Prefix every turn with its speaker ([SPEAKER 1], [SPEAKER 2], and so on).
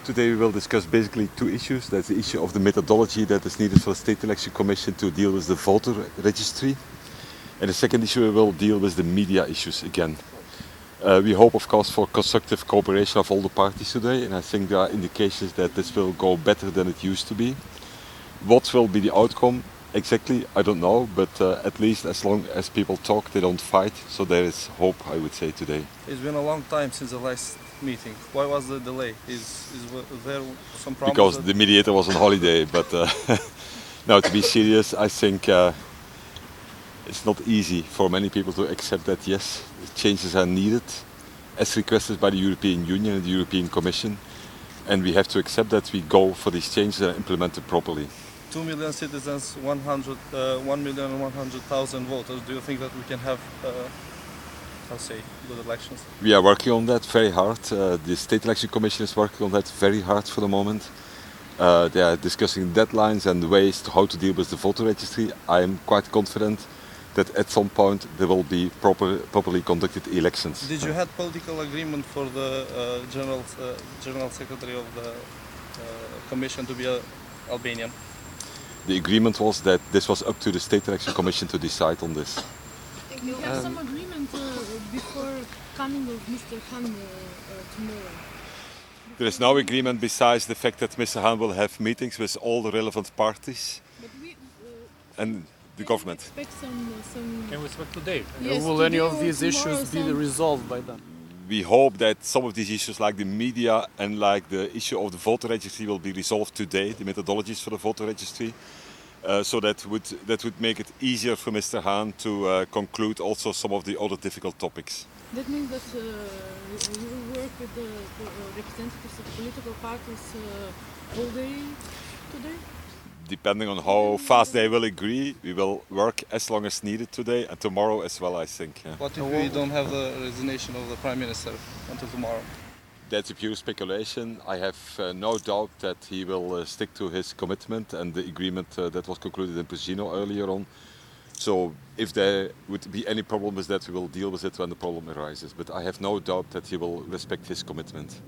[SPEAKER 1] Today we will discuss basically two issues. That's the issue of the methodology that is needed for the State Election Commission to deal with the voter registry. And the second issue we will deal with the media issues again. We hope, of course, for constructive cooperation of all the parties today, and I think there are indications that this will go better than it used to be. What will be the outcome exactly, I don't know, but at least as long as people talk, they don't fight, so there is hope, I would say, today.
[SPEAKER 2] It's been a long time since the last meeting. Why was the delay? Is there some problem?
[SPEAKER 1] Because the mediator was on holiday, but now to be serious, I think it's not easy for many people to accept that, yes, changes are needed, as requested by the European Union and the European Commission, and we have to accept that we go for these changes and implement them properly.
[SPEAKER 2] 2 million citizens, 1,100,000 voters. Do you think that we can have, good elections?
[SPEAKER 1] We are working on that very hard. The State Election Commission is working on that very hard for the moment. They are discussing deadlines and ways to how to deal with the voter registry. I am quite confident that at some point there will be properly conducted elections.
[SPEAKER 2] Did you have political agreement for the General Secretary of the Commission to be Albanian?
[SPEAKER 1] The agreement was that this was up to the State Election Commission to decide on this.
[SPEAKER 3] You have some agreement before coming of Mr. Khan tomorrow?
[SPEAKER 1] There is no agreement besides the fact that Mr. Hahn will have meetings with all the relevant parties
[SPEAKER 3] But we,
[SPEAKER 1] and the government.
[SPEAKER 3] Expect some
[SPEAKER 4] Can we expect today?
[SPEAKER 3] Yes,
[SPEAKER 4] Will any
[SPEAKER 3] today
[SPEAKER 4] of
[SPEAKER 3] or
[SPEAKER 4] these
[SPEAKER 3] tomorrow
[SPEAKER 4] issues be
[SPEAKER 3] some-
[SPEAKER 4] resolved by then?
[SPEAKER 1] We hope that some of these issues like the media and like the issue of the voter registry will be resolved today, the methodologies for the voter registry. So that would make it easier for Mr. Hahn to conclude also some of the other difficult topics.
[SPEAKER 3] That means that you will work with the representatives of political parties all day today?
[SPEAKER 1] Depending on how fast they will agree, we will work as long as needed today and tomorrow as well, I think. Yeah.
[SPEAKER 2] What if we don't have the resignation of the Prime Minister until tomorrow?
[SPEAKER 1] That's a pure speculation. I have no doubt that he will stick to his commitment and the agreement that was concluded in Pregino earlier on. So if there would be any problem with that, we will deal with it when the problem arises. But I have no doubt that he will respect his commitment.